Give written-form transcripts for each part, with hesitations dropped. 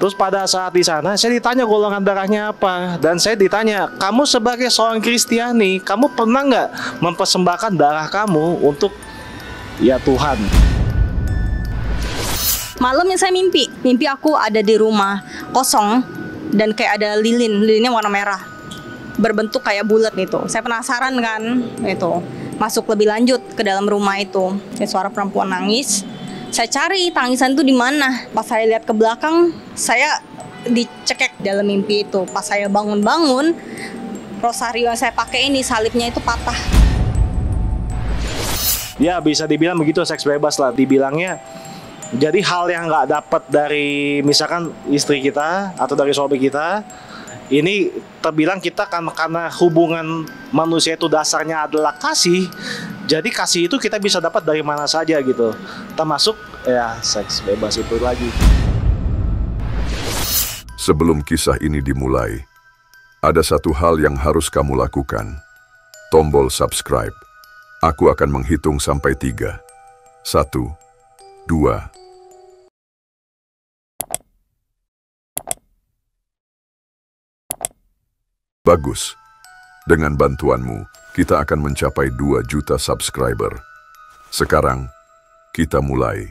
Terus pada saat di sana saya ditanya golongan darahnya apa, dan saya ditanya, kamu sebagai seorang Kristiani, kamu pernah nggak mempersembahkan darah kamu untuk ya Tuhan? Malamnya saya mimpi aku ada di rumah kosong dan kayak ada lilinnya warna merah, berbentuk kayak bulat gitu. Saya penasaran kan, itu masuk lebih lanjut ke dalam rumah itu. Kayak suara perempuan nangis. Saya cari tangisan itu di mana. Pas saya lihat ke belakang, saya dicekek dalam mimpi itu. Pas saya bangun-bangun, rosario yang saya pakai ini salibnya itu patah. Ya bisa dibilang begitu, seks bebas lah dibilangnya. Jadi hal yang nggak dapat dari misalkan istri kita atau dari suami kita, ini terbilang kita karena hubungan manusia itu dasarnya adalah kasih. Jadi kasih itu kita bisa dapat dari mana saja gitu. Termasuk ya seks bebas itu lagi. Sebelum kisah ini dimulai, ada satu hal yang harus kamu lakukan. Tombol subscribe. Aku akan menghitung sampai 3. 1, 2. Bagus. Dengan bantuanmu, kita akan mencapai 2 juta subscriber. Sekarang, kita mulai.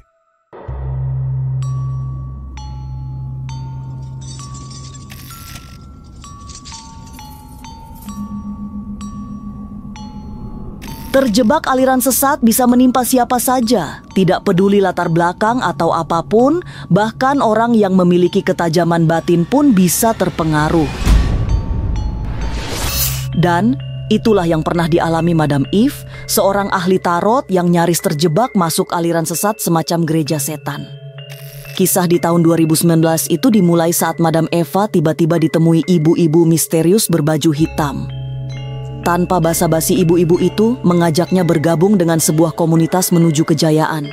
Terjebak aliran sesat bisa menimpa siapa saja, tidak peduli latar belakang atau apapun, bahkan orang yang memiliki ketajaman batin pun bisa terpengaruh. Dan itulah yang pernah dialami Madam Eve, seorang ahli tarot yang nyaris terjebak masuk aliran sesat semacam gereja setan. Kisah di tahun 2019 itu dimulai saat Madam Eva tiba-tiba ditemui ibu-ibu misterius berbaju hitam. Tanpa basa-basi, ibu-ibu itu mengajaknya bergabung dengan sebuah komunitas menuju kejayaan.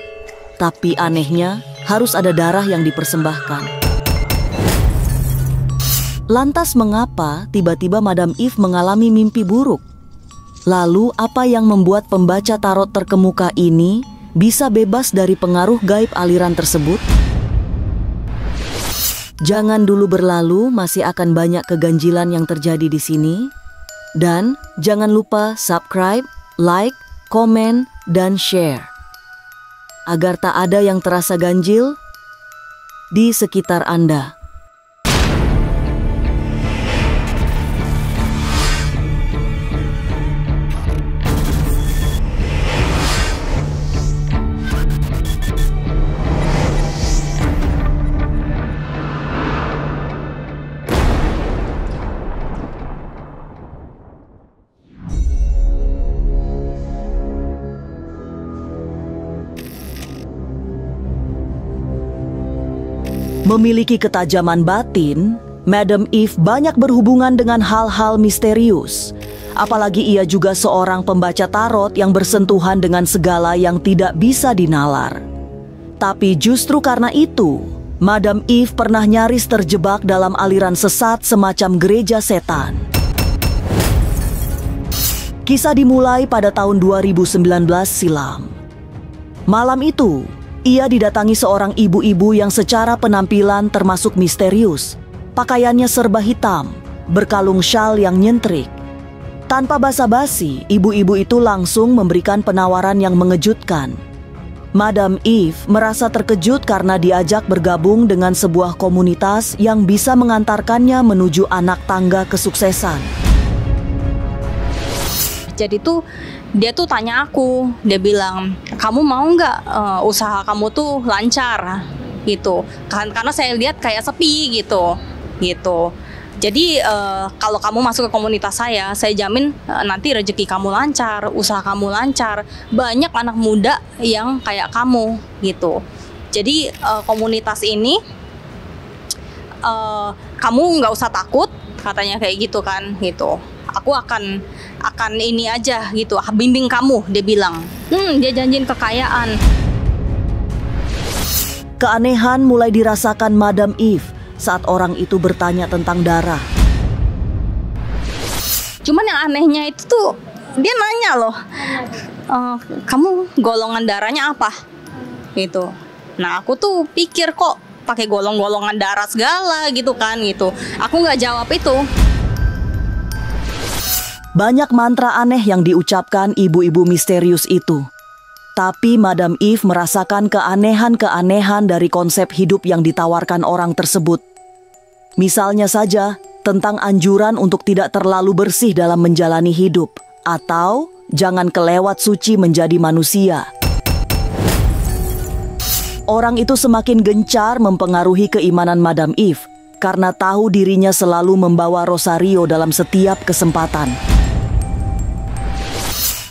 Tapi anehnya, harus ada darah yang dipersembahkan. Lantas mengapa tiba-tiba Madam Eve mengalami mimpi buruk? Lalu apa yang membuat pembaca tarot terkemuka ini bisa bebas dari pengaruh gaib aliran tersebut? Jangan dulu berlalu, masih akan banyak keganjilan yang terjadi di sini. Dan jangan lupa subscribe, like, komen, dan share. Agar tak ada yang terasa ganjil di sekitar Anda. Memiliki ketajaman batin, Madam Eve banyak berhubungan dengan hal-hal misterius. Apalagi ia juga seorang pembaca tarot yang bersentuhan dengan segala yang tidak bisa dinalar. Tapi justru karena itu, Madam Eve pernah nyaris terjebak dalam aliran sesat semacam gereja setan. Kisah dimulai pada tahun 2019 silam. Malam itu, ia didatangi seorang ibu-ibu yang secara penampilan termasuk misterius. Pakaiannya serba hitam, berkalung syal yang nyentrik. Tanpa basa-basi, ibu-ibu itu langsung memberikan penawaran yang mengejutkan. Madam Eve merasa terkejut karena diajak bergabung dengan sebuah komunitas yang bisa mengantarkannya menuju anak tangga kesuksesan. Jadi tuh dia tuh tanya aku, dia bilang, kamu mau nggak usaha kamu tuh lancar gitu? Karena saya lihat kayak sepi gitu. Jadi kalau kamu masuk ke komunitas saya jamin nanti rezeki kamu lancar, usaha kamu lancar. Banyak anak muda yang kayak kamu gitu. Jadi komunitas ini kamu nggak usah takut, katanya kayak gitu kan gitu. Aku akan ini aja gitu, bimbing kamu, dia bilang. Dia janjiin kekayaan. Keanehan mulai dirasakan Madam Eve saat orang itu bertanya tentang darah. Cuman yang anehnya itu tuh, dia nanya loh, kamu golongan darahnya apa? Gitu. Nah aku tuh pikir kok pakai golong-golongan darah segala gitu kan gitu. Aku nggak jawab itu. Banyak mantra aneh yang diucapkan ibu-ibu misterius itu. Tapi Madam Eve merasakan keanehan-keanehan dari konsep hidup yang ditawarkan orang tersebut. Misalnya saja tentang anjuran untuk tidak terlalu bersih dalam menjalani hidup, atau jangan kelewat suci menjadi manusia. Orang itu semakin gencar mempengaruhi keimanan Madam Eve karena tahu dirinya selalu membawa rosario dalam setiap kesempatan.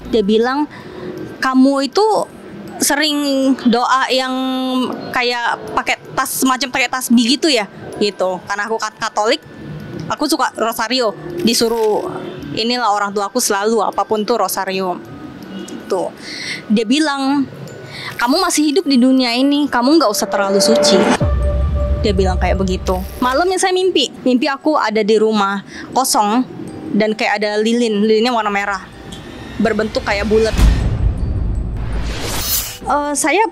Dia bilang, kamu itu sering doa yang kayak pakai tas, semacam pakai tasbih gitu ya, gitu. Karena aku Katolik, aku suka rosario. Disuruh inilah orang tua aku selalu apapun tuh rosario. Tuh, dia bilang, kamu masih hidup di dunia ini, kamu nggak usah terlalu suci. Dia bilang kayak begitu. Malamnya saya mimpi aku ada di rumah kosong dan kayak ada lilinnya warna merah, berbentuk kayak bulat. Saya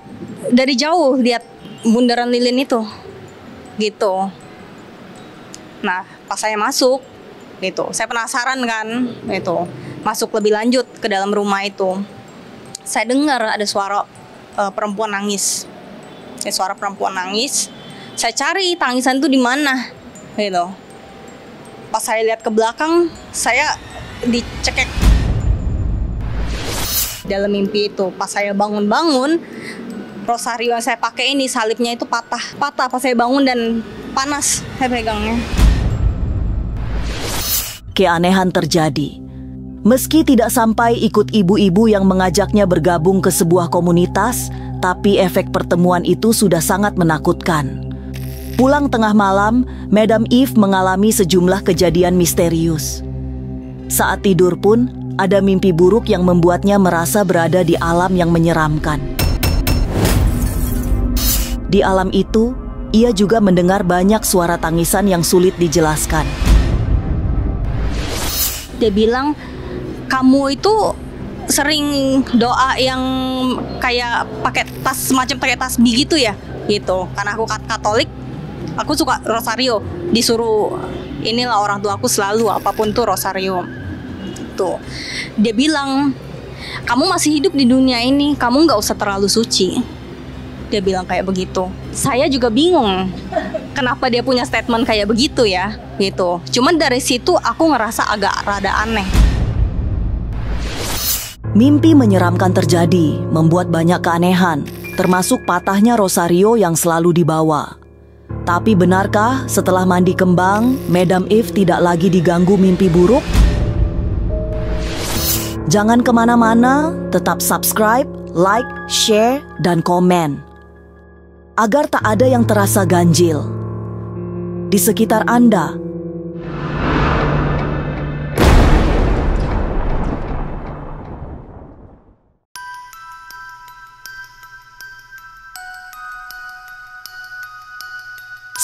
dari jauh lihat bundaran lilin itu, gitu. Nah, pas saya masuk, gitu, saya penasaran kan, gitu, masuk lebih lanjut ke dalam rumah itu. Saya dengar ada suara perempuan nangis. Suara perempuan nangis. Saya cari tangisan itu di mana, gitu. Pas saya lihat ke belakang, saya dicekek dalam mimpi itu. Pas saya bangun-bangun, rosario yang saya pakai ini, salibnya itu patah. Pas saya bangun dan panas saya pegangnya. Keanehan terjadi. Meski tidak sampai ikut ibu-ibu yang mengajaknya bergabung ke sebuah komunitas, tapi efek pertemuan itu sudah sangat menakutkan. Pulang tengah malam, Madam Eve mengalami sejumlah kejadian misterius. Saat tidur pun, ada mimpi buruk yang membuatnya merasa berada di alam yang menyeramkan. Di alam itu, ia juga mendengar banyak suara tangisan yang sulit dijelaskan. Dia bilang, kamu itu sering doa yang kayak pakai tas, semacam pakai tasbih gitu ya, gitu. Karena aku Katolik, aku suka rosario. Disuruh inilah orang tua aku selalu apapun tuh rosario. Tuh, dia bilang, kamu masih hidup di dunia ini, kamu nggak usah terlalu suci. Dia bilang kayak begitu. Saya juga bingung kenapa dia punya statement kayak begitu ya, gitu. Cuman dari situ aku ngerasa agak rada aneh. Mimpi menyeramkan terjadi, membuat banyak keanehan, termasuk patahnya rosario yang selalu dibawa. Tapi benarkah setelah mandi kembang, Madam Eve tidak lagi diganggu mimpi buruk? Jangan kemana-mana, tetap subscribe, like, share, dan komen. Agar tak ada yang terasa ganjil di sekitar Anda.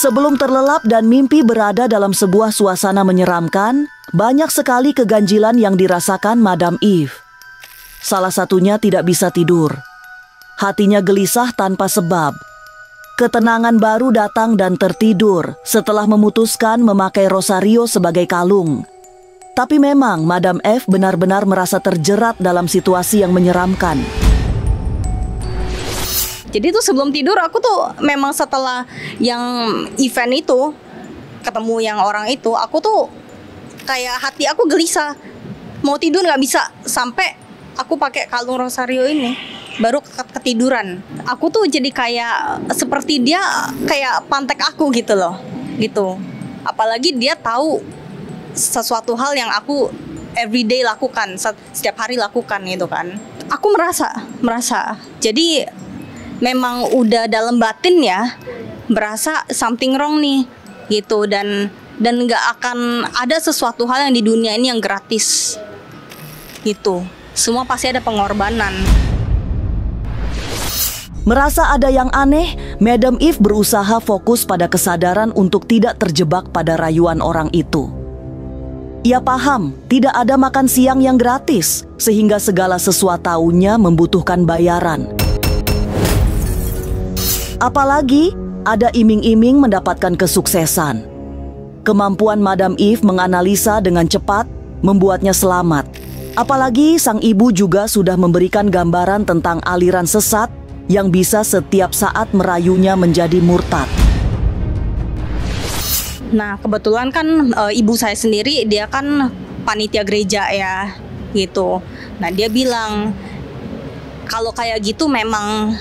Sebelum terlelap dan mimpi berada dalam sebuah suasana menyeramkan, banyak sekali keganjilan yang dirasakan Madam Eve. Salah satunya tidak bisa tidur. Hatinya gelisah tanpa sebab. Ketenangan baru datang dan tertidur setelah memutuskan memakai rosario sebagai kalung. Tapi memang Madam Eve benar-benar merasa terjerat dalam situasi yang menyeramkan. Jadi tuh sebelum tidur aku tuh memang setelah yang event itu, ketemu yang orang itu, aku tuh kayak hati aku gelisah. Mau tidur nggak bisa, sampai aku pakai kalung rosario ini baru ketiduran. Aku tuh jadi kayak seperti dia kayak pantek aku gitu loh, gitu. Apalagi dia tahu sesuatu hal yang aku everyday lakukan, setiap hari lakukan gitu kan. Aku merasa. Jadi memang udah dalam batin ya, berasa something wrong nih gitu, dan nggak akan ada sesuatu hal yang di dunia ini yang gratis gitu. Semua pasti ada pengorbanan. Merasa ada yang aneh, Madam Eve berusaha fokus pada kesadaran untuk tidak terjebak pada rayuan orang itu. Ia paham tidak ada makan siang yang gratis, sehingga segala sesuatunya membutuhkan bayaran. Apalagi ada iming-iming mendapatkan kesuksesan. Kemampuan Madam Eve menganalisa dengan cepat membuatnya selamat. Apalagi sang ibu juga sudah memberikan gambaran tentang aliran sesat yang bisa setiap saat merayunya menjadi murtad. Nah, kebetulan kan ibu saya sendiri dia kan panitia gereja ya, gitu. Nah, dia bilang kalau kayak gitu memang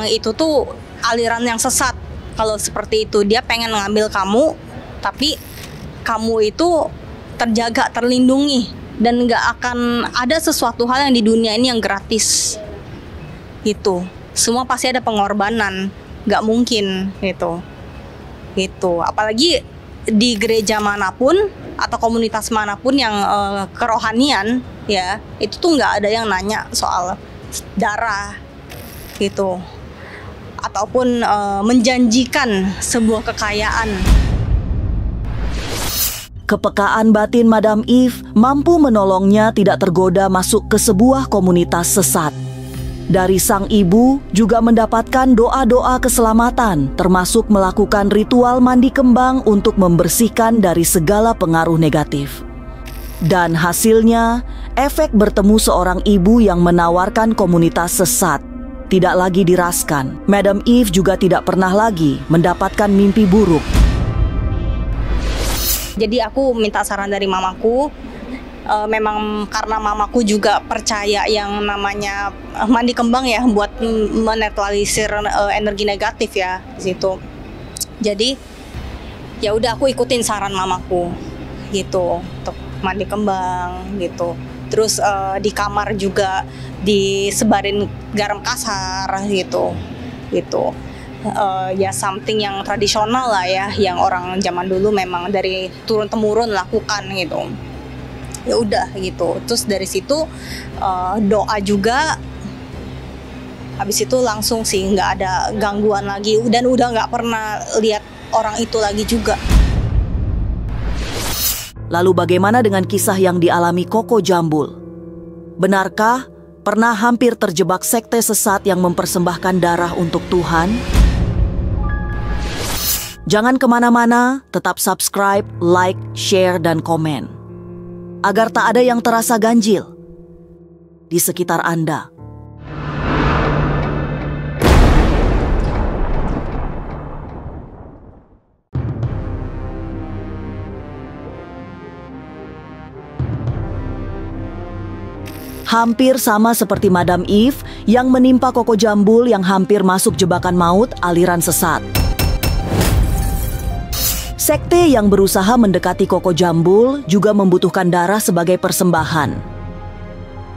itu tuh aliran yang sesat. Kalau seperti itu dia pengen ngambil kamu, tapi kamu itu terjaga, terlindungi, dan nggak akan ada sesuatu hal yang di dunia ini yang gratis. Gitu. Semua pasti ada pengorbanan, nggak mungkin gitu. Gitu. Apalagi di gereja manapun atau komunitas manapun yang kerohanian ya, itu tuh nggak ada yang nanya soal darah gitu, ataupun menjanjikan sebuah kekayaan. Kepekaan batin Madam Eve mampu menolongnya tidak tergoda masuk ke sebuah komunitas sesat. Dari sang ibu juga mendapatkan doa-doa keselamatan, termasuk melakukan ritual mandi kembang untuk membersihkan dari segala pengaruh negatif. Dan hasilnya, efek bertemu seorang ibu yang menawarkan komunitas sesat tidak lagi diraskan. Madam Eve juga tidak pernah lagi mendapatkan mimpi buruk. Jadi aku minta saran dari mamaku. Memang karena mamaku juga percaya yang namanya mandi kembang ya, buat menetralisir energi negatif ya di situ. Jadi ya udah aku ikutin saran mamaku gitu untuk mandi kembang gitu. Terus di kamar juga disebarin garam kasar gitu. Ya something yang tradisional lah ya, yang orang zaman dulu memang dari turun temurun lakukan gitu. Ya udah gitu. Terus dari situ doa juga. Habis itu langsung sih nggak ada gangguan lagi, dan udah nggak pernah lihat orang itu lagi juga. Lalu bagaimana dengan kisah yang dialami Koko Jambul? Benarkah pernah hampir terjebak sekte sesat yang mempersembahkan darah untuk Tuhan? Jangan kemana-mana, tetap subscribe, like, share, dan komen, agar tak ada yang terasa ganjil di sekitar Anda. Hampir sama seperti Madam Eve yang menimpa Koko Jambul yang hampir masuk jebakan maut aliran sesat. Sekte yang berusaha mendekati Koko Jambul juga membutuhkan darah sebagai persembahan.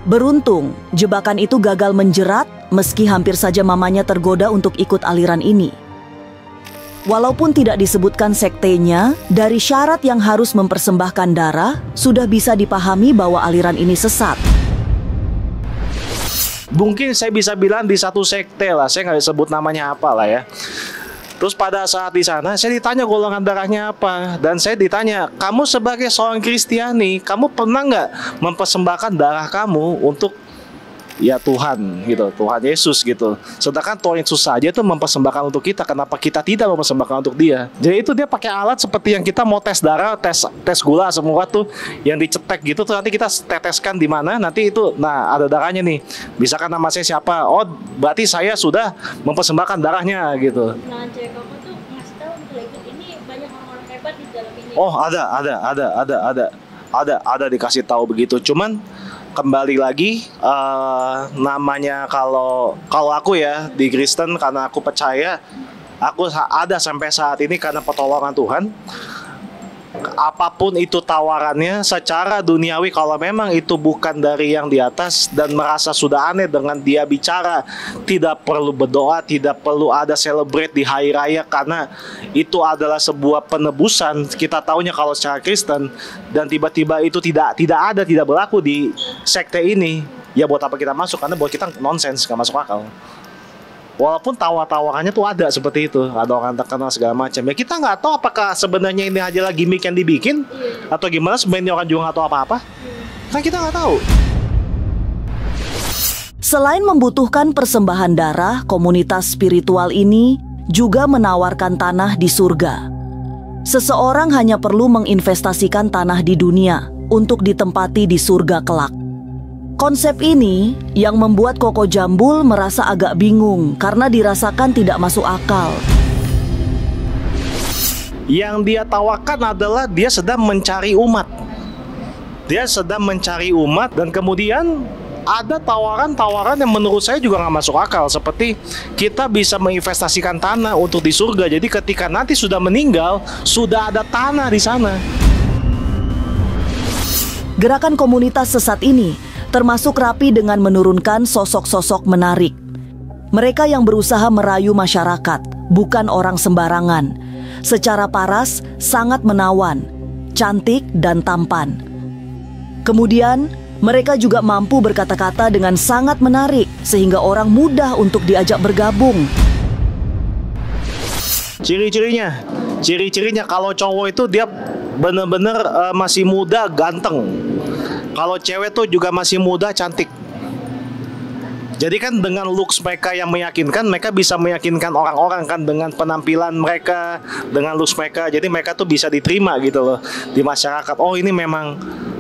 Beruntung, jebakan itu gagal menjerat meski hampir saja mamanya tergoda untuk ikut aliran ini. Walaupun tidak disebutkan sektenya, dari syarat yang harus mempersembahkan darah, sudah bisa dipahami bahwa aliran ini sesat. Mungkin saya bisa bilang di satu sekte lah, saya nggak sebut namanya apa lah ya. Terus pada saat di sana saya ditanya golongan darahnya apa, dan saya ditanya, kamu sebagai seorang Kristiani, kamu pernah nggak mempersembahkan darah kamu untuk ya Tuhan gitu, Tuhan Yesus gitu. Sedangkan Tuhan Yesus saja itu mempersembahkan untuk kita, kenapa kita tidak mempersembahkan untuk dia? Jadi itu dia pakai alat seperti yang kita mau tes darah, tes gula semua tuh, yang dicetek gitu tuh, nanti kita teteskan di mana, nanti itu, nah ada darahnya nih. Misalkan nama saya siapa, oh berarti saya sudah mempersembahkan darahnya gitu. Nah, cewek kamu tuh ngasih tahu kalau ikut ini banyak orang-orang hebat di dalam ini. Oh ada dikasih tahu begitu. Cuman kembali lagi namanya kalau aku ya di Kristen, karena aku percaya aku ada sampai saat ini karena pertolongan Tuhan. Apapun itu tawarannya secara duniawi, kalau memang itu bukan dari yang di atas dan merasa sudah aneh dengan dia bicara, tidak perlu berdoa, tidak perlu ada celebrate di hari raya, karena itu adalah sebuah penebusan. Kita tahunya kalau secara Kristen, dan tiba-tiba itu tidak berlaku di sekte ini, ya buat apa kita masuk? Karena buat kita nonsens, gak masuk akal. Walaupun tawarannya tuh ada seperti itu, ada orang terkenal segala macam. Ya kita nggak tahu apakah sebenarnya ini hanyalah gimmick yang dibikin, atau gimana, sebenarnya orang juga nggak tahu apa-apa. Kan kita nggak tahu. Selain membutuhkan persembahan darah, komunitas spiritual ini juga menawarkan tanah di surga. Seseorang hanya perlu menginvestasikan tanah di dunia untuk ditempati di surga kelak. Konsep ini yang membuat Koko Jambul merasa agak bingung karena dirasakan tidak masuk akal. Yang dia tawarkan adalah dia sedang mencari umat. Dia sedang mencari umat dan kemudian ada tawaran-tawaran yang menurut saya juga nggak masuk akal. Seperti kita bisa menginvestasikan tanah untuk di surga. Jadi ketika nanti sudah meninggal, sudah ada tanah di sana. Gerakan komunitas sesat ini termasuk rapi dengan menurunkan sosok-sosok menarik. Mereka yang berusaha merayu masyarakat, bukan orang sembarangan. Secara paras, sangat menawan, cantik dan tampan. Kemudian, mereka juga mampu berkata-kata dengan sangat menarik sehingga orang mudah untuk diajak bergabung. Ciri-cirinya kalau cowok itu dia benar-benar masih muda, ganteng. Kalau cewek tuh juga masih muda, cantik. Jadi kan dengan looks mereka yang meyakinkan, mereka bisa meyakinkan orang-orang kan dengan penampilan mereka, dengan looks mereka. Jadi mereka tuh bisa diterima gitu loh di masyarakat. Oh ini memang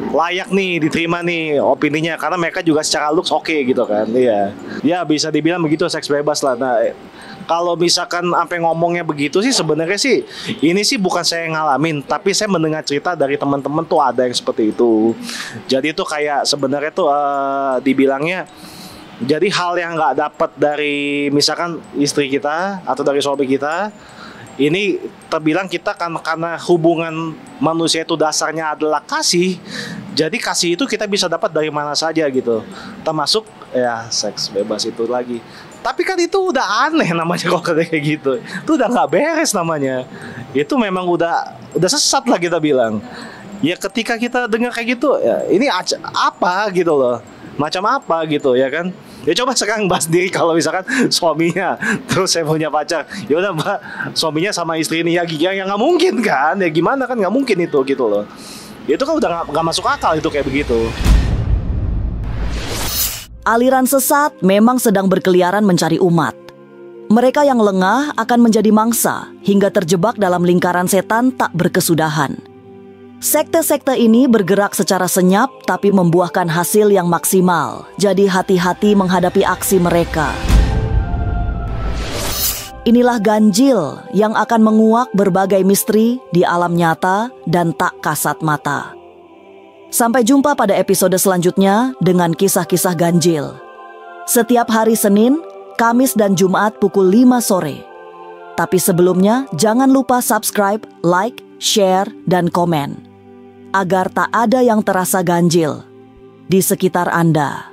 layak nih diterima nih opininya karena mereka juga secara looks oke gitu kan. Iya. Ya bisa dibilang begitu, seks bebas lah. Nah, kalau misalkan sampai ngomongnya begitu sih sebenarnya sih ini sih bukan saya yang ngalamin, tapi saya mendengar cerita dari teman-teman tuh ada yang seperti itu. Jadi itu kayak sebenarnya tuh dibilangnya jadi hal yang nggak dapat dari misalkan istri kita atau dari suami kita, ini terbilang kita kan karena hubungan manusia itu dasarnya adalah kasih. Jadi kasih itu kita bisa dapat dari mana saja gitu. Termasuk ya seks bebas itu lagi. Tapi kan itu udah aneh namanya kalau kayak gitu. Itu udah nggak beres namanya. Itu memang udah sesat lah kita bilang. Ya ketika kita dengar kayak gitu, ya ini apa gitu loh. Macam apa gitu ya kan. Ya coba sekarang bahas diri kalau misalkan suaminya terus saya punya pacar, ya udah mbak suaminya sama istri ini ya yang nggak mungkin kan, ya gimana kan nggak mungkin itu gitu loh. Itu kan udah nggak masuk akal itu kayak begitu. Aliran sesat memang sedang berkeliaran mencari umat. Mereka yang lengah akan menjadi mangsa hingga terjebak dalam lingkaran setan tak berkesudahan. Sekte-sekte ini bergerak secara senyap tapi membuahkan hasil yang maksimal. Jadi hati-hati menghadapi aksi mereka. Inilah ganjil yang akan menguak berbagai misteri di alam nyata dan tak kasat mata. Sampai jumpa pada episode selanjutnya dengan kisah-kisah ganjil. Setiap hari Senin, Kamis dan Jumat pukul 5 sore. Tapi sebelumnya jangan lupa subscribe, like, share, dan komen. Agar tak ada yang terasa ganjil di sekitar Anda.